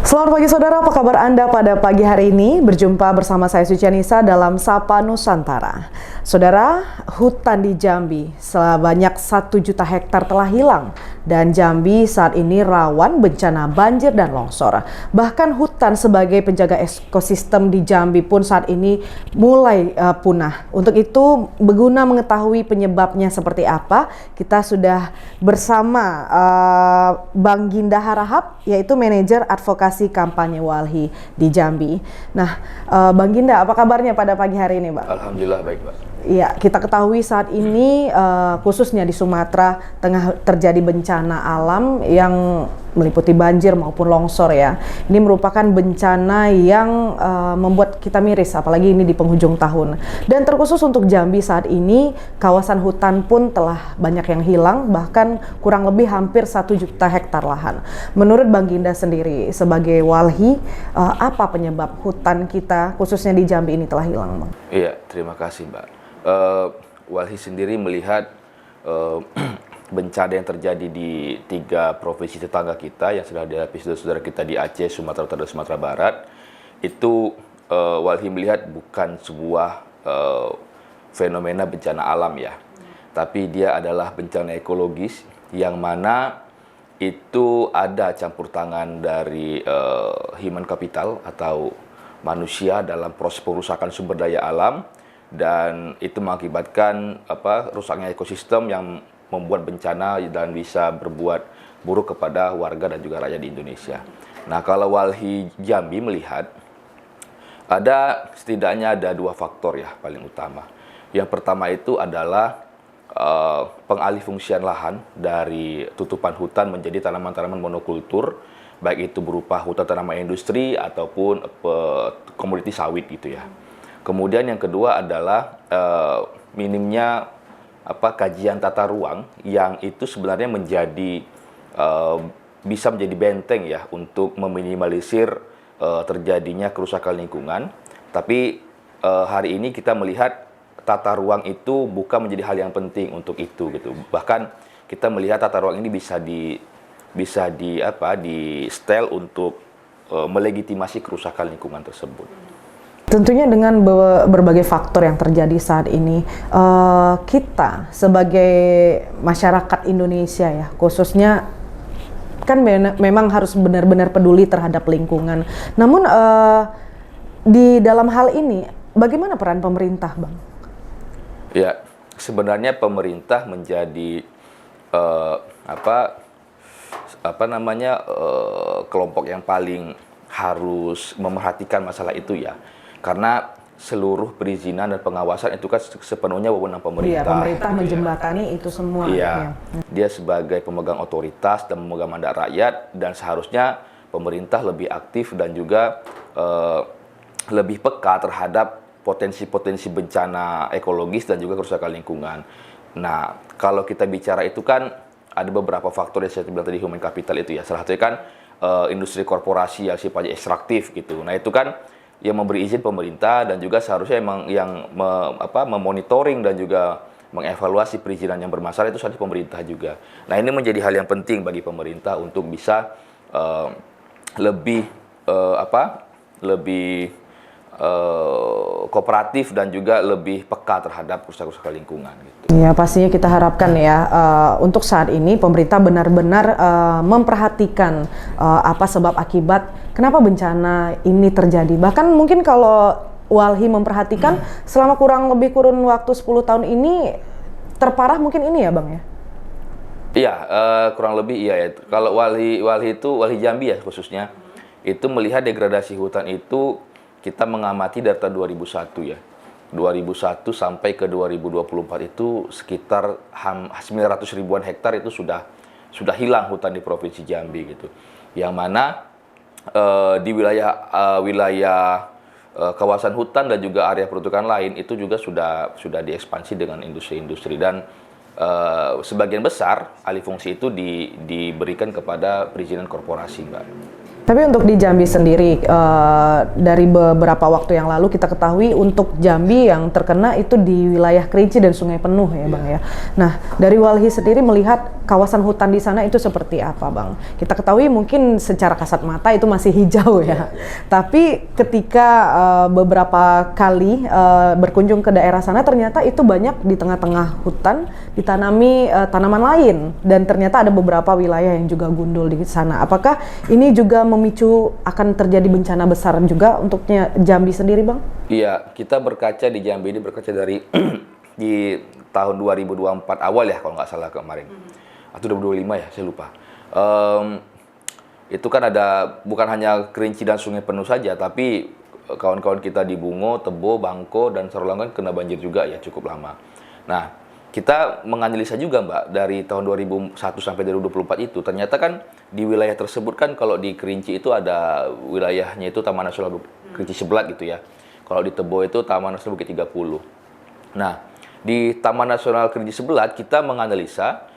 Selamat pagi saudara, apa kabar Anda pada pagi hari ini? Berjumpa bersama saya Sucianisa dalam Sapa Nusantara. Saudara, hutan di Jambi sebanyak 1 juta hektar telah hilang dan Jambi saat ini rawan bencana banjir dan longsor. Bahkan hutan sebagai penjaga ekosistem di Jambi pun saat ini mulai punah. Untuk itu, berguna mengetahui penyebabnya seperti apa, kita sudah bersama Bang Ginda Harahap, yaitu manajer advokasi kampanye Walhi di Jambi. Nah, Bang Ginda, apa kabarnya pada pagi hari ini, Bang? Alhamdulillah baik, Pak. Iya, kita ketahui saat ini khususnya di Sumatera tengah terjadi bencana alam yang meliputi banjir maupun longsor ya. Ini merupakan bencana yang membuat kita miris, apalagi ini di penghujung tahun. Dan terkhusus untuk Jambi saat ini, kawasan hutan pun telah banyak yang hilang, bahkan kurang lebih hampir 1 juta hektar lahan. Menurut Bang Ginda sendiri, sebagai Walhi, apa penyebab hutan kita, khususnya di Jambi ini telah hilang, Bang? Iya, terima kasih, Mbak. Walhi sendiri melihat bencana yang terjadi di 3 provinsi tetangga kita yang sudah dihadapi saudara-saudara kita di Aceh, Sumatera Utara, dan Sumatera Barat. Itu Walhi melihat bukan sebuah fenomena bencana alam ya, tapi dia adalah bencana ekologis yang mana itu ada campur tangan dari human capital atau manusia dalam proses perusakan sumber daya alam, dan itu mengakibatkan rusaknya ekosistem yang membuat bencana dan bisa berbuat buruk kepada warga dan juga rakyat di Indonesia. Nah, kalau Walhi Jambi melihat setidaknya ada 2 faktor ya paling utama. Yang pertama itu adalah pengalihfungsian lahan dari tutupan hutan menjadi tanaman-tanaman monokultur, baik itu berupa hutan tanaman industri ataupun komoditi sawit gitu ya. Kemudian yang kedua adalah minimnya kajian tata ruang yang itu sebenarnya bisa menjadi benteng ya untuk meminimalisir terjadinya kerusakan lingkungan. Tapi hari ini kita melihat tata ruang itu bukan menjadi hal yang penting untuk itu gitu. Bahkan kita melihat tata ruang ini bisa di setel untuk melegitimasi kerusakan lingkungan tersebut. Tentunya dengan berbagai faktor yang terjadi saat ini, kita sebagai masyarakat Indonesia ya, khususnya kan memang harus benar-benar peduli terhadap lingkungan. Namun di dalam hal ini, bagaimana peran pemerintah, Bang? Ya, sebenarnya pemerintah menjadi kelompok yang paling harus memerhatikan masalah itu ya. Karena seluruh perizinan dan pengawasan itu kan sepenuhnya wewenang pemerintah. Iya, pemerintah menjembatani itu semua. Iya, dia sebagai pemegang otoritas dan pemegang mandat rakyat, dan seharusnya pemerintah lebih aktif dan juga lebih peka terhadap potensi-potensi bencana ekologis dan juga kerusakan lingkungan. Nah, kalau kita bicara itu kan ada beberapa faktor yang saya bilang tadi, human capital itu ya. Salah satunya kan industri korporasi yang sifatnya ekstraktif gitu. Nah, itu kan yang memberi izin pemerintah, dan juga seharusnya yang memonitoring dan juga mengevaluasi perizinan yang bermasalah itu seharusnya pemerintah juga. Nah, ini menjadi hal yang penting bagi pemerintah untuk bisa lebih kooperatif dan juga lebih peka terhadap kerusakan lingkungan gitu. Ya, pastinya kita harapkan ya untuk saat ini pemerintah benar-benar memperhatikan apa sebab akibat kenapa bencana ini terjadi. Bahkan mungkin kalau Walhi memperhatikan selama kurun waktu 10 tahun ini terparah mungkin ini ya, Bang ya? Iya, kurang lebih iya ya. Kalau Walhi Jambi ya khususnya, itu melihat degradasi hutan itu kita mengamati data 2001 ya. 2001 sampai ke 2024 itu sekitar 900 ribuan hektar itu sudah hilang hutan di Provinsi Jambi gitu. Yang mana di wilayah kawasan hutan dan juga area peruntukan lain itu juga sudah diekspansi dengan industri-industri, dan sebagian besar alih fungsi itu diberikan kepada perizinan korporasi, Mbak. Tapi untuk di Jambi sendiri, dari beberapa waktu yang lalu kita ketahui untuk Jambi yang terkena itu di wilayah Kerinci dan Sungai Penuh ya Bang ya. Nah, dari Walhi sendiri melihat kawasan hutan di sana itu seperti apa Bang? Kita ketahui mungkin secara kasat mata itu masih hijau ya. Tapi ketika beberapa kali berkunjung ke daerah sana ternyata itu banyak di tengah-tengah hutan ditanami tanaman lain dan ternyata ada beberapa wilayah yang juga gundul di sana. Apakah ini juga memicu akan terjadi bencana besar juga untuknya Jambi sendiri, Bang? Iya, kita berkaca di Jambi ini berkaca dari di tahun 2024 awal ya kalau nggak salah kemarin. Atau 2025 ya, saya lupa. Itu kan ada bukan hanya Kerinci dan Sungai Penuh saja, tapi kawan-kawan kita di Bungo, Tebo, Bangko, dan Sarolangun kena banjir juga ya cukup lama. Nah, kita menganalisa juga Mbak, dari tahun 2001 sampai 2024 itu, ternyata kan di wilayah tersebut kan kalau di Kerinci itu ada wilayahnya itu Taman Nasional Kerinci Seblat gitu ya. Kalau di Tebo itu Taman Nasional Bukit 30. Nah, di Taman Nasional Kerinci Seblat kita menganalisa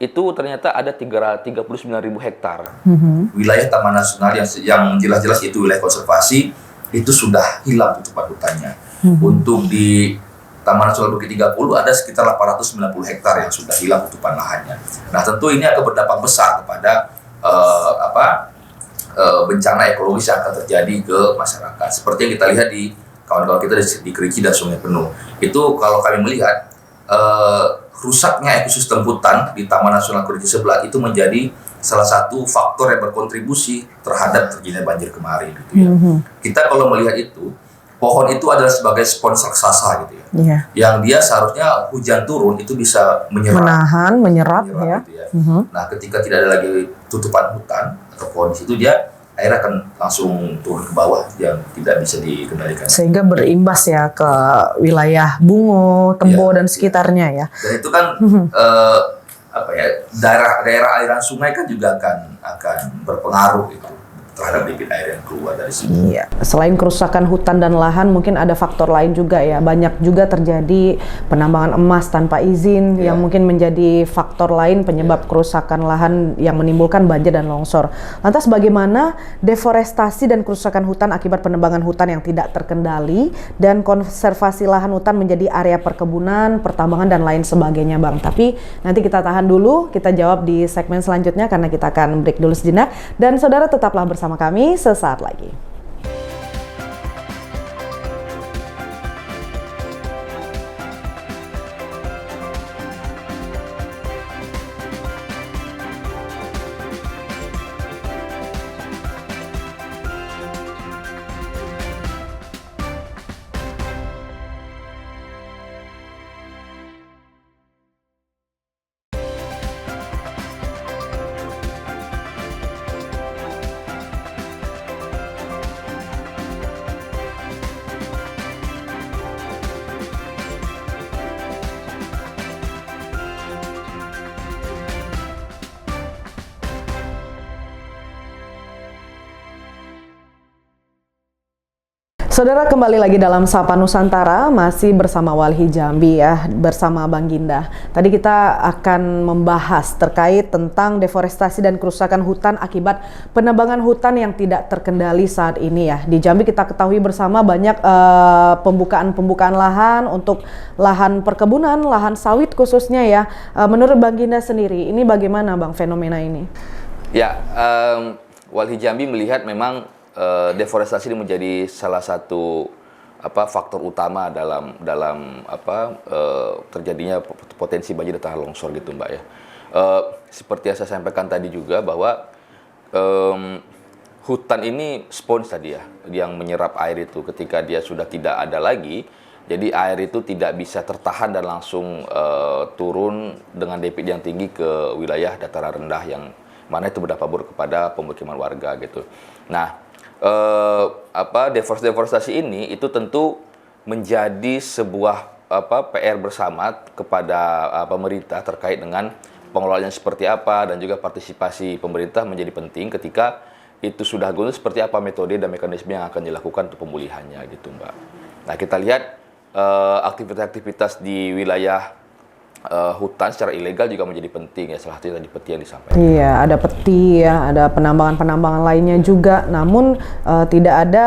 itu ternyata ada 39.000 hektar. Wilayah Taman Nasional yang jelas-jelas itu wilayah konservasi itu sudah hilang tutupan hutannya. Untuk di Taman Nasional Bukit 30 ada sekitar 890 hektar yang sudah hilang tutupan lahannya. Nah, tentu ini akan berdampak besar kepada bencana ekologis yang akan terjadi ke masyarakat. Seperti yang kita lihat di kawan-kawan kita di Kerinci dan Sungai Penuh. Itu kalau kami melihat rusaknya ekosistem hutan di Taman Nasional Kerinci Seblat itu menjadi salah satu faktor yang berkontribusi terhadap terjadinya banjir kemarin gitu ya. Kita kalau melihat itu, pohon itu adalah sebagai spons raksasa gitu ya. Yang dia seharusnya hujan turun itu bisa menyerap ya. Gitu ya. Nah, ketika tidak ada lagi tutupan hutan atau pohon di situ, dia air akan langsung turun ke bawah yang tidak bisa dikendalikan. Sehingga berimbas ya ke wilayah Bungo, Tebo dan sekitarnya ya. Dan itu kan daerah aliran sungai kan juga akan berpengaruh itu terhadap debit air yang keluar dari sini. Iya. Selain kerusakan hutan dan lahan, mungkin ada faktor lain juga ya. Banyak juga terjadi penambangan emas tanpa izin yang mungkin menjadi faktor lain penyebab kerusakan lahan yang menimbulkan banjir dan longsor. Lantas bagaimana deforestasi dan kerusakan hutan akibat penebangan hutan yang tidak terkendali dan konservasi lahan hutan menjadi area perkebunan, pertambangan dan lain sebagainya, Bang. Tapi nanti kita tahan dulu, kita jawab di segmen selanjutnya karena kita akan break dulu sejenak dan saudara tetaplah bersama kami sesaat lagi. Saudara, kembali lagi dalam Sapa Nusantara, masih bersama Walhi Jambi ya, bersama Bang Ginda. Tadi kita akan membahas terkait tentang deforestasi dan kerusakan hutan akibat penebangan hutan yang tidak terkendali saat ini ya. Di Jambi kita ketahui bersama banyak pembukaan lahan untuk lahan perkebunan, lahan sawit khususnya ya. Menurut Bang Ginda sendiri, ini bagaimana Bang fenomena ini? Ya, Walhi Jambi melihat memang deforestasi ini menjadi salah satu faktor utama dalam terjadinya potensi banjir dan tanah longsor gitu Mbak ya. Seperti yang saya sampaikan tadi juga bahwa hutan ini spons tadi ya, yang menyerap air itu ketika dia sudah tidak ada lagi, jadi air itu tidak bisa tertahan dan langsung turun dengan debit yang tinggi ke wilayah dataran rendah yang mana itu berdampak buruk kepada pemukiman warga gitu. Nah, deforestasi ini itu tentu menjadi sebuah PR bersama kepada pemerintah terkait dengan pengelolaannya seperti apa dan juga partisipasi pemerintah menjadi penting ketika itu sudah guna seperti apa metode dan mekanisme yang akan dilakukan untuk pemulihannya gitu Mbak. Nah, kita lihat aktivitas-aktivitas di wilayah hutan secara ilegal juga menjadi penting ya, salah satunya tadi peti yang disampaikan. Iya, ada peti ya, ada penambangan-penambangan lainnya juga. Namun tidak ada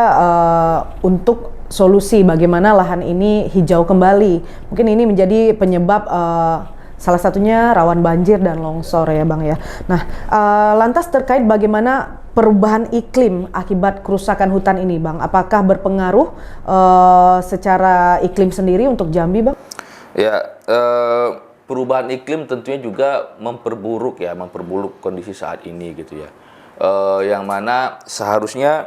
untuk solusi bagaimana lahan ini hijau kembali. Mungkin ini menjadi penyebab salah satunya rawan banjir dan longsor ya Bang ya. Nah, lantas terkait bagaimana perubahan iklim akibat kerusakan hutan ini Bang, apakah berpengaruh secara iklim sendiri untuk Jambi Bang? Ya, perubahan iklim tentunya juga memperburuk kondisi saat ini gitu ya. Yang mana seharusnya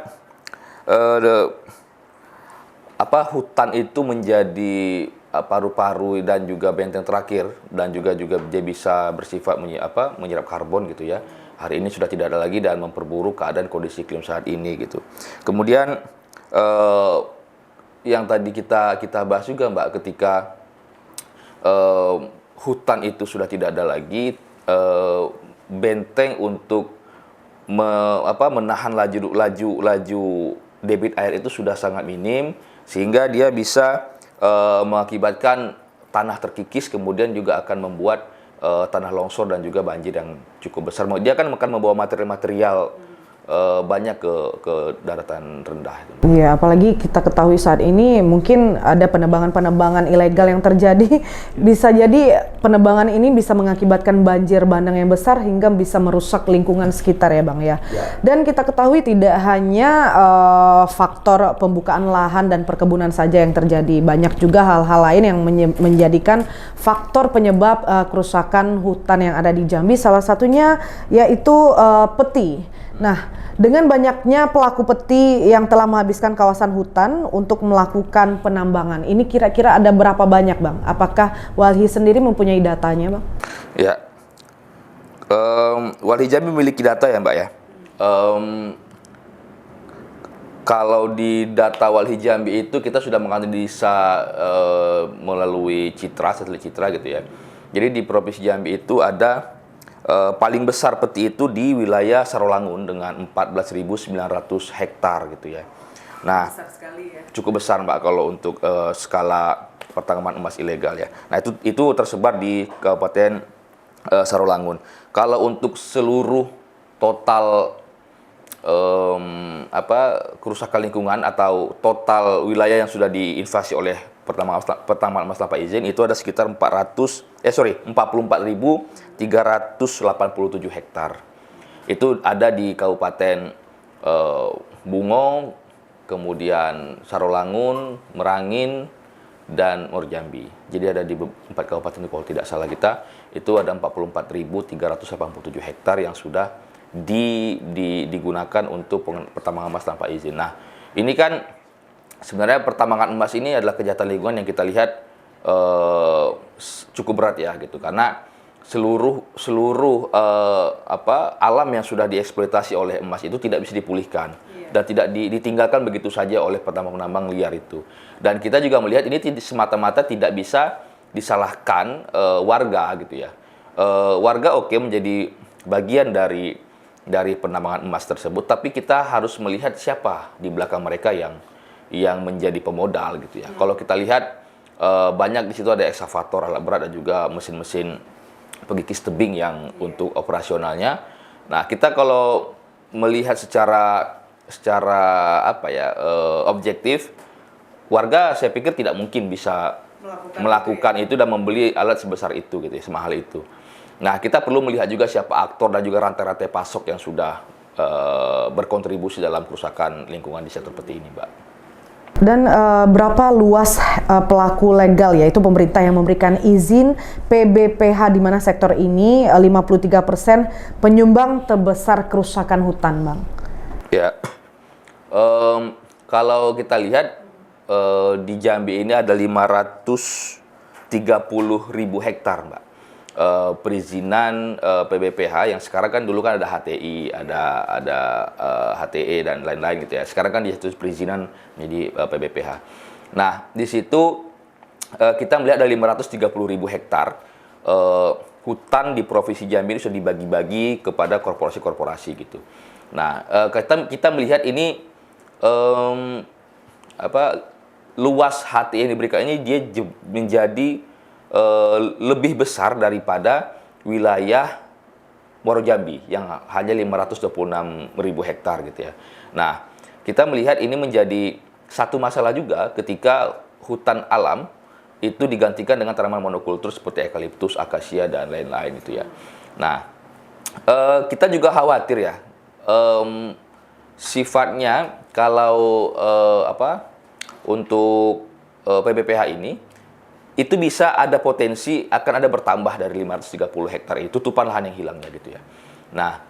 hutan itu menjadi paru-paru dan juga benteng terakhir, dan juga dia bisa bersifat menyerap karbon gitu ya. Hari ini sudah tidak ada lagi dan memperburuk keadaan kondisi iklim saat ini gitu. Kemudian yang tadi kita bahas juga Mbak, ketika hutan itu sudah tidak ada lagi, benteng untuk menahan laju debit air itu sudah sangat minim, sehingga dia bisa mengakibatkan tanah terkikis, kemudian juga akan membuat tanah longsor dan juga banjir yang cukup besar. Dia akan membawa material-material banyak ke daratan rendah. Iya, apalagi kita ketahui saat ini mungkin ada penebangan-penebangan ilegal yang terjadi. Bisa jadi penebangan ini bisa mengakibatkan banjir bandang yang besar hingga bisa merusak lingkungan sekitar ya Bang ya. Dan kita ketahui tidak hanya faktor pembukaan lahan dan perkebunan saja yang terjadi. Banyak juga hal-hal lain yang menjadikan faktor penyebab kerusakan hutan yang ada di Jambi. Salah satunya yaitu peti. Nah, dengan banyaknya pelaku peti yang telah menghabiskan kawasan hutan untuk melakukan penambangan, ini kira-kira ada berapa banyak Bang? Apakah Walhi sendiri mempunyai datanya Bang? Ya, Walhi Jambi memiliki data ya Mbak ya. Kalau di data Walhi Jambi itu kita sudah menganalisa melalui satelit Citra gitu ya. Jadi di Provinsi Jambi itu ada paling besar peti itu di wilayah Sarolangun dengan 14.900 hektar gitu ya. Nah, besar sekali ya. Cukup besar Mbak kalau untuk skala pertambangan emas ilegal ya. Nah, itu tersebar di Kabupaten Sarolangun. Kalau untuk seluruh total kerusakan lingkungan atau total wilayah yang sudah diinvasi oleh pertambangan emas tanpa izin itu ada sekitar 44.387 hektar. Itu ada di Kabupaten Bungo, kemudian Sarolangun, Merangin, dan Jambi. Jadi ada di 4 kabupaten itu kalau tidak salah kita, itu ada 44.387 hektar yang sudah digunakan untuk pertambangan emas tanpa izin. Nah, ini kan sebenarnya pertambangan emas ini adalah kejahatan lingkungan yang kita lihat cukup berat ya gitu, karena seluruh alam yang sudah dieksploitasi oleh emas itu tidak bisa dipulihkan dan tidak ditinggalkan begitu saja oleh penambang-penambang liar itu. Dan kita juga melihat ini semata-mata tidak bisa disalahkan warga gitu ya. Warga menjadi bagian dari penambangan emas tersebut, tapi kita harus melihat siapa di belakang mereka yang menjadi pemodal gitu ya. Kalau kita lihat banyak di situ ada ekskavator alat berat dan juga mesin-mesin pengikis tebing yang untuk operasionalnya. Nah, kita kalau melihat secara objektif, warga saya pikir tidak mungkin bisa melakukan itu dan membeli alat sebesar itu gitu ya, semahal itu. Nah, kita perlu melihat juga siapa aktor dan juga rantai-rantai pasok yang sudah berkontribusi dalam kerusakan lingkungan di sektor peti ini, Mbak. Dan berapa luas pelaku legal, yaitu pemerintah yang memberikan izin PBPH di mana sektor ini 53% penyumbang terbesar kerusakan hutan, Bang? Ya, kalau kita lihat di Jambi ini ada 530.000 hektar, Mbak. Perizinan PBPH yang sekarang kan dulu kan ada HTI, ada HTE dan lain-lain gitu ya. Sekarang kan distatus perizinan menjadi PBPH. Nah, di situ kita melihat ada 530.000 hektar hutan di Provinsi Jambi ini sudah dibagi-bagi kepada korporasi-korporasi gitu. Nah, kita melihat ini luas HTE yang diberikan ini dia menjadi lebih besar daripada wilayah Muaro Jambi yang hanya 526.000 hektar gitu ya. Nah, kita melihat ini menjadi satu masalah juga ketika hutan alam itu digantikan dengan tanaman monokultur seperti eukaliptus, akasia dan lain-lain itu ya. Nah, kita juga khawatir ya, sifatnya kalau untuk PPPH ini itu bisa ada potensi akan ada bertambah dari 530 hektar itu tutupan lahan yang hilangnya gitu ya. Nah,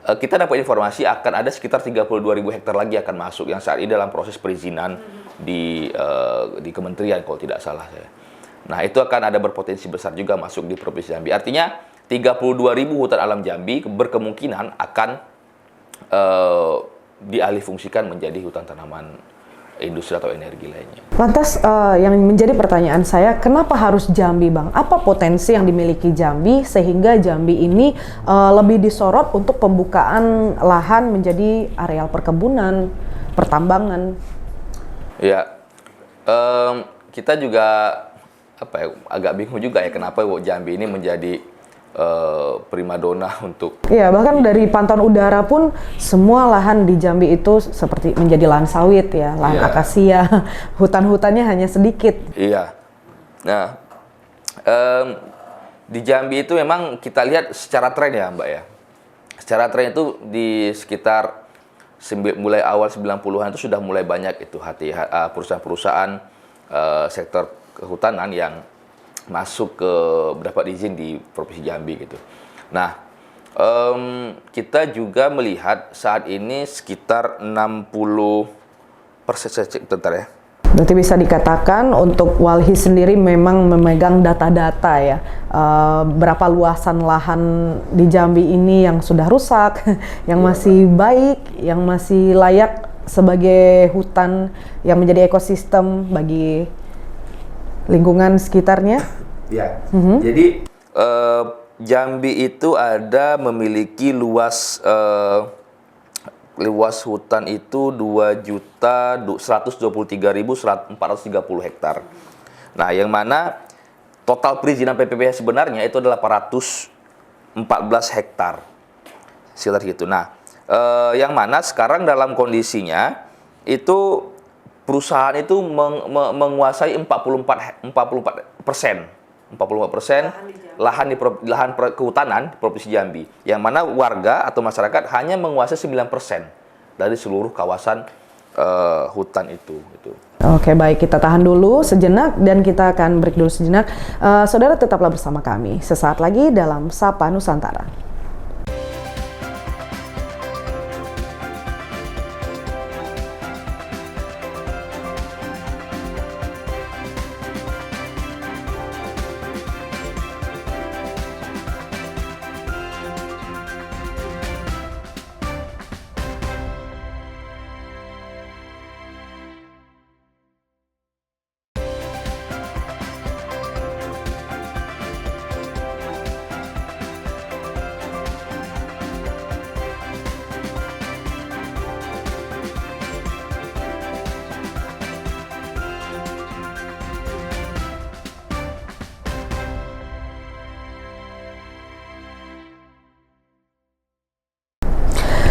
kita dapat informasi akan ada sekitar 32.000 hektar lagi akan masuk yang saat ini dalam proses perizinan di kementerian kalau tidak salah saya. Nah, itu akan ada berpotensi besar juga masuk di Provinsi Jambi. Artinya 32.000 hutan alam Jambi berkemungkinan akan dialihfungsikan menjadi hutan tanaman industri atau energi lainnya. Lantas yang menjadi pertanyaan saya, kenapa harus Jambi, Bang? Apa potensi yang dimiliki Jambi sehingga Jambi ini lebih disorot untuk pembukaan lahan menjadi areal perkebunan, pertambangan? Ya, kita juga agak bingung juga ya kenapa Jambi ini menjadi primadona untuk... Iya, bahkan dari pantauan udara pun semua lahan di Jambi itu seperti menjadi lahan sawit ya, lahan akasia, hutan-hutannya hanya sedikit. Iya. Nah, di Jambi itu memang kita lihat secara tren ya Mbak ya. Secara tren itu di sekitar mulai awal 90-an itu sudah mulai banyak itu perusahaan-perusahaan sektor kehutanan yang masuk ke mendapat izin di Provinsi Jambi gitu. Nah, kita juga melihat saat ini sekitar 60%, saya cek bentar ya. Berarti bisa dikatakan untuk Walhi sendiri memang memegang data-data ya, berapa luasan lahan di Jambi ini yang sudah rusak, yang masih baik, yang masih layak sebagai hutan yang menjadi ekosistem bagi lingkungan sekitarnya. Ya. Jadi Jambi itu memiliki luas hutan itu 2.123.430 hektar. Nah, yang mana total perizinan PPPH sebenarnya itu adalah 814 hektar. Sekitar gitu. Nah, yang mana sekarang dalam kondisinya itu perusahaan itu menguasai 44% lahan kehutanan di Provinsi Jambi, yang mana warga atau masyarakat hanya menguasai 9% dari seluruh kawasan hutan itu. Gitu. Oke, baik, kita tahan dulu sejenak dan kita akan break dulu sejenak. Saudara tetaplah bersama kami sesaat lagi dalam Sapa Nusantara.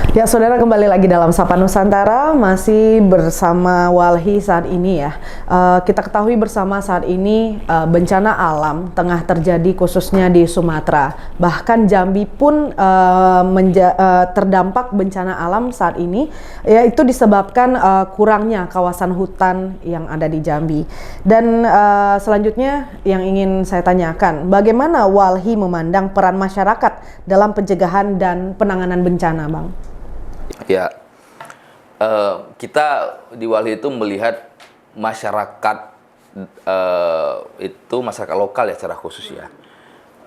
Ya, saudara, kembali lagi dalam Sapa Nusantara, masih bersama Walhi saat ini ya. Kita ketahui bersama saat ini bencana alam tengah terjadi khususnya di Sumatera. Bahkan Jambi pun terdampak bencana alam saat ini, yaitu disebabkan kurangnya kawasan hutan yang ada di Jambi. Dan selanjutnya yang ingin saya tanyakan, bagaimana Walhi memandang peran masyarakat dalam pencegahan dan penanganan bencana, Bang? Ya, kita di Walhi itu melihat masyarakat itu masyarakat lokal ya secara khusus ya,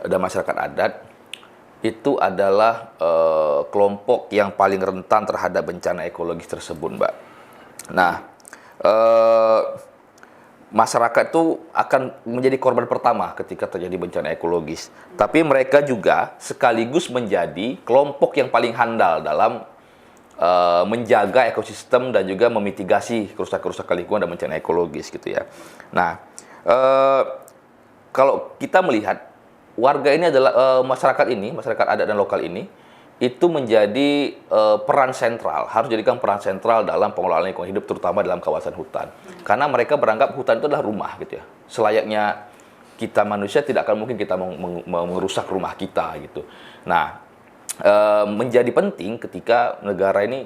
dan masyarakat adat itu adalah kelompok yang paling rentan terhadap bencana ekologis tersebut, Mbak. Nah, masyarakat itu akan menjadi korban pertama ketika terjadi bencana ekologis, tapi mereka juga sekaligus menjadi kelompok yang paling handal dalam menjaga ekosistem dan juga memitigasi kerusakan lingkungan dan bencana ekologis gitu ya. Nah, kalau kita melihat warga ini adalah masyarakat adat dan lokal ini itu menjadi peran sentral, harus jadikan peran sentral dalam pengelolaan lingkungan hidup, terutama dalam kawasan hutan. Karena mereka beranggap hutan itu adalah rumah, gitu ya. Selayaknya kita manusia tidak akan mungkin kita merusak rumah kita, gitu. Nah, menjadi penting ketika negara ini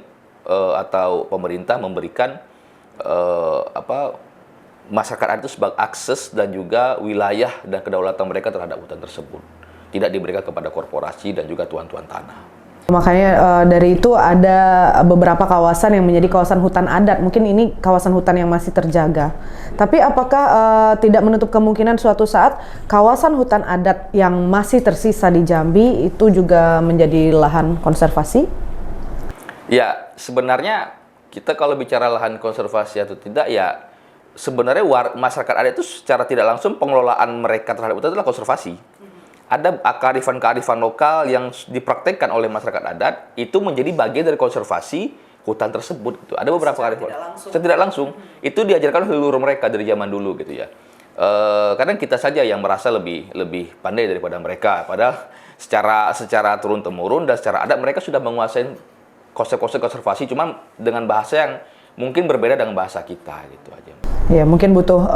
atau pemerintah memberikan masyarakat adat itu sebagai akses dan juga wilayah dan kedaulatan mereka terhadap hutan tersebut. Tidak diberikan kepada korporasi dan juga tuan-tuan tanah. Makanya dari itu ada beberapa kawasan yang menjadi kawasan hutan adat. Mungkin ini kawasan hutan yang masih terjaga. Tapi apakah tidak menutup kemungkinan suatu saat kawasan hutan adat yang masih tersisa di Jambi itu juga menjadi lahan konservasi? Ya, sebenarnya kita kalau bicara lahan konservasi atau tidak, ya sebenarnya masyarakat adat itu secara tidak langsung pengelolaan mereka terhadap hutan adalah konservasi. Ada kearifan-kearifan lokal yang dipraktekkan oleh masyarakat adat itu menjadi bagian dari konservasi hutan tersebut. Gitu. Ada beberapa kearifan secara tidak langsung itu diajarkan oleh leluhur mereka dari zaman dulu, gitu ya. Kadang kita saja yang merasa lebih pandai daripada mereka. Padahal secara turun temurun dan secara adat mereka sudah menguasai konsep-konsep konservasi, cuma dengan bahasa yang mungkin berbeda dengan bahasa kita, gitu aja. Ya, mungkin butuh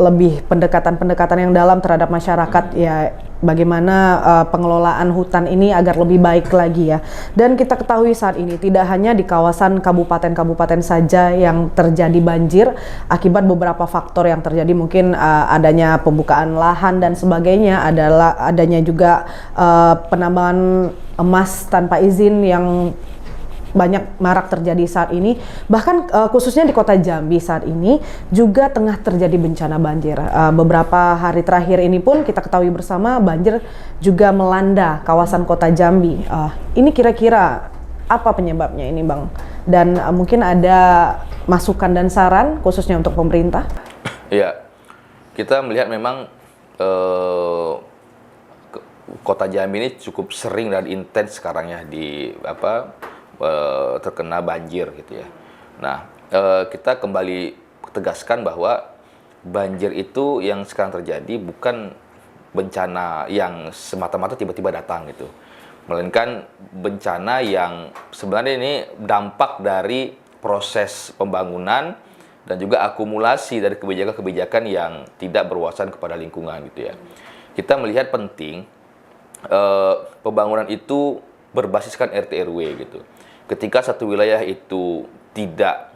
lebih pendekatan-pendekatan yang dalam terhadap masyarakat, ya bagaimana pengelolaan hutan ini agar lebih baik lagi ya. Dan kita ketahui saat ini tidak hanya di kawasan kabupaten-kabupaten saja yang terjadi banjir akibat beberapa faktor yang terjadi, mungkin adanya pembukaan lahan dan sebagainya, adanya juga penambangan emas tanpa izin yang banyak marak terjadi saat ini. Bahkan khususnya di kota Jambi saat ini juga tengah terjadi bencana banjir. Beberapa hari terakhir ini pun kita ketahui bersama banjir juga melanda kawasan kota Jambi. Ini kira-kira apa penyebabnya ini, Bang? Dan mungkin ada masukan dan saran khususnya untuk pemerintah? Iya, kita melihat memang kota Jambi ini cukup sering dan intens sekarang ya terkena banjir, gitu ya. Nah, kita kembali tegaskan bahwa banjir itu yang sekarang terjadi bukan bencana yang semata-mata tiba-tiba datang, gitu. Melainkan bencana yang sebenarnya ini dampak dari proses pembangunan dan juga akumulasi dari kebijakan-kebijakan yang tidak berwawasan kepada lingkungan, gitu ya. Kita melihat penting pembangunan itu berbasiskan RT RW, gitu. Ketika satu wilayah itu tidak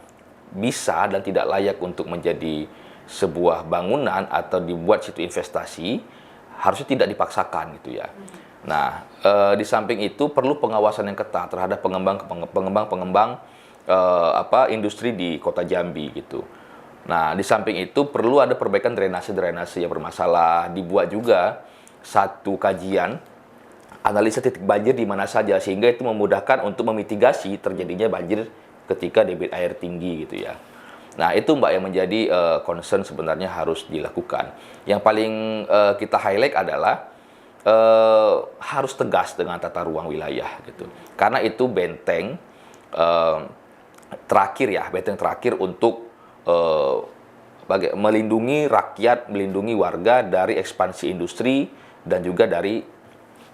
bisa dan tidak layak untuk menjadi sebuah bangunan atau dibuat situ investasi, harusnya tidak dipaksakan, gitu ya. Nah, di samping itu perlu pengawasan yang ketat terhadap pengembang industri di kota Jambi, gitu. Nah, di samping itu perlu ada perbaikan drainase yang bermasalah, dibuat juga satu kajian analisa titik banjir di mana saja, sehingga itu memudahkan untuk memitigasi terjadinya banjir ketika debit air tinggi, gitu ya. Nah, itu Mbak yang menjadi concern sebenarnya harus dilakukan. Yang paling kita highlight adalah harus tegas dengan tata ruang wilayah, gitu. Karena itu benteng terakhir untuk melindungi rakyat, melindungi warga dari ekspansi industri dan juga dari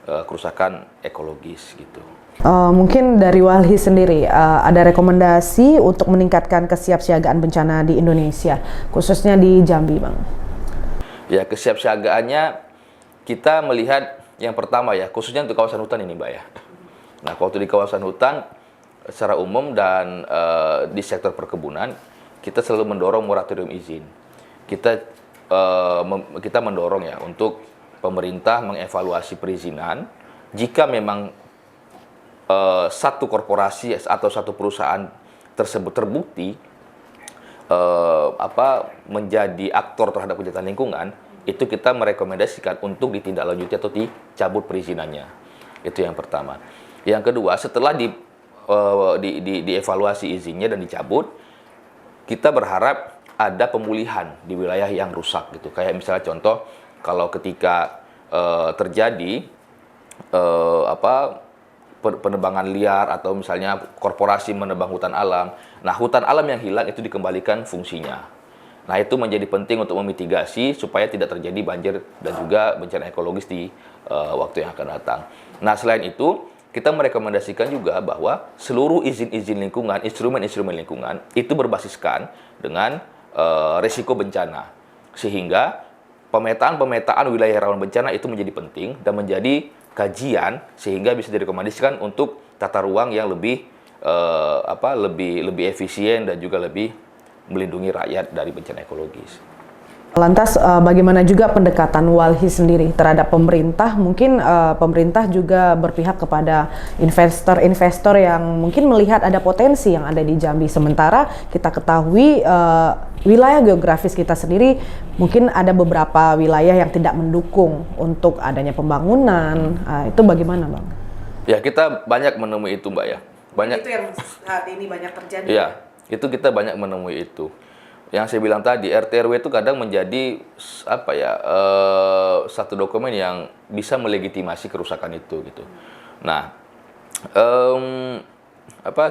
kerusakan ekologis, gitu. Mungkin dari Walhi sendiri ada rekomendasi untuk meningkatkan kesiapsiagaan bencana di Indonesia, khususnya di Jambi, Bang? Ya, kesiapsiagaannya kita melihat yang pertama ya, khususnya untuk kawasan hutan ini, Mbak ya. Nah, waktu di kawasan hutan secara umum dan di sektor perkebunan, kita selalu mendorong moratorium izin. Kita mendorong ya untuk pemerintah mengevaluasi perizinan jika memang satu korporasi atau satu perusahaan tersebut terbukti menjadi aktor terhadap kejahatan lingkungan, itu kita merekomendasikan untuk ditindaklanjuti atau dicabut perizinannya. Itu yang pertama. Yang kedua, setelah dievaluasi izinnya dan dicabut, kita berharap ada pemulihan di wilayah yang rusak, gitu. Kayak misalnya contoh, kalau ketika terjadi penebangan liar atau misalnya korporasi menebang hutan alam, nah hutan alam yang hilang itu dikembalikan fungsinya. Nah, itu menjadi penting untuk memitigasi supaya tidak terjadi banjir dan juga bencana ekologis di waktu yang akan datang. Nah, selain itu, kita merekomendasikan juga bahwa seluruh izin-izin lingkungan, instrumen-instrumen lingkungan, itu berbasiskan dengan risiko bencana. Sehingga pemetaan wilayah rawan bencana itu menjadi penting dan menjadi kajian sehingga bisa direkomendasikan untuk tata ruang yang lebih lebih efisien dan juga lebih melindungi rakyat dari bencana ekologis. Lantas bagaimana juga pendekatan Walhi sendiri terhadap pemerintah? Mungkin pemerintah juga berpihak kepada investor-investor yang mungkin melihat ada potensi yang ada di Jambi. Sementara kita ketahui wilayah geografis kita sendiri mungkin ada beberapa wilayah yang tidak mendukung untuk adanya pembangunan. Itu bagaimana, Bang? Ya, kita banyak menemui itu, Mbak, ya. Banyak. Itu yang saat ini banyak terjadi. Ya, itu kita banyak menemui itu. Yang saya bilang tadi, RT RW itu kadang menjadi satu dokumen yang bisa melegitimasi kerusakan itu gitu. Nah,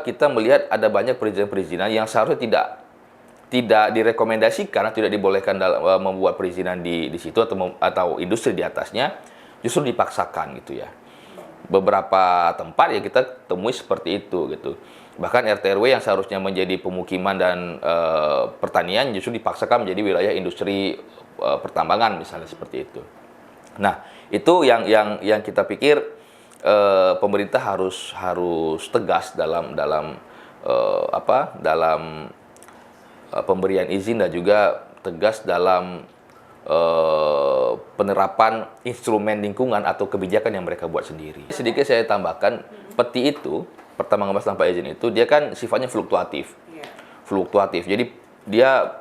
kita melihat ada banyak perizinan-perizinan yang seharusnya tidak direkomendasikan atau tidak dibolehkan dalam membuat perizinan di situ atau industri di atasnya, justru dipaksakan gitu ya. Beberapa tempat ya kita temui seperti itu gitu. Bahkan RT RW yang seharusnya menjadi pemukiman dan pertanian justru dipaksakan menjadi wilayah industri pertambangan misalnya seperti itu. Nah, itu yang kita pikir pemerintah harus tegas dalam pemberian izin dan juga tegas dalam penerapan instrumen lingkungan atau kebijakan yang mereka buat sendiri. Sedikit saya tambahkan, peti itu pertambangan bebas tanpa izin itu dia kan sifatnya fluktuatif. Fluktuatif. Jadi dia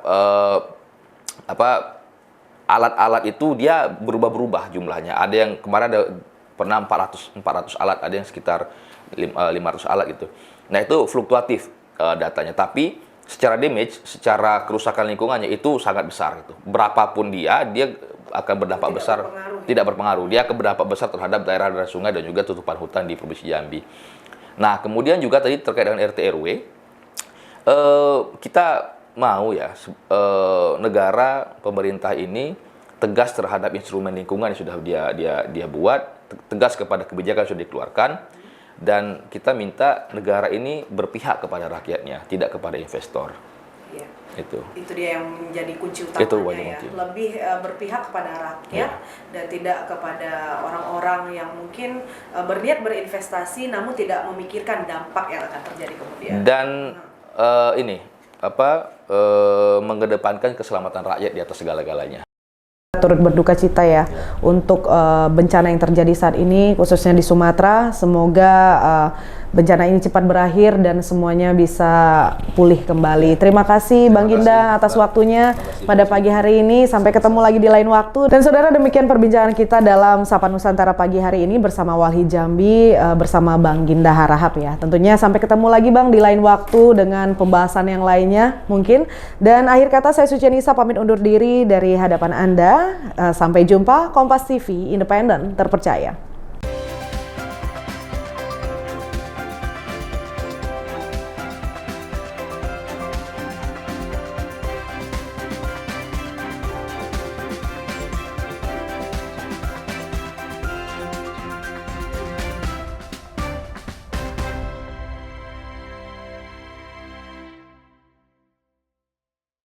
alat-alat itu dia berubah-berubah jumlahnya. Ada yang kemarin pernah 400 alat, ada yang sekitar 500 alat gitu. Nah, itu fluktuatif datanya, tapi secara damage, secara kerusakan lingkungannya itu sangat besar gitu. Berapapun dia akan berdampak besar, tidak berpengaruh. Dia akan berdampak besar terhadap daerah-daerah sungai dan juga tutupan hutan di Provinsi Jambi. Nah, kemudian juga tadi terkait dengan RT RW, kita mau ya negara, pemerintah ini tegas terhadap instrumen lingkungan yang sudah dia buat, tegas kepada kebijakan yang sudah dikeluarkan, dan kita minta negara ini berpihak kepada rakyatnya, tidak kepada investor. Iya. Itu dia yang menjadi kunci utamanya ya. kunci. Lebih berpihak kepada rakyat dan tidak kepada orang-orang yang mungkin berniat berinvestasi namun tidak memikirkan dampak yang akan terjadi kemudian. Dan mengedepankan keselamatan rakyat di atas segala-galanya. Turut berduka cita ya untuk bencana yang terjadi saat ini khususnya di Sumatera. Semoga bencana ini cepat berakhir dan semuanya bisa pulih kembali. Terima kasih Bang Ginda atas waktunya pada pagi hari ini. Sampai ketemu lagi di lain waktu. Dan saudara, demikian perbincangan kita dalam Sapa Nusantara pagi hari ini bersama Walhi Jambi bersama Bang Ginda Harahap ya. Tentunya sampai ketemu lagi Bang di lain waktu dengan pembahasan yang lainnya mungkin. Dan akhir kata saya Sucianisa pamit undur diri dari hadapan Anda. Sampai jumpa. Kompas TV, independen, terpercaya.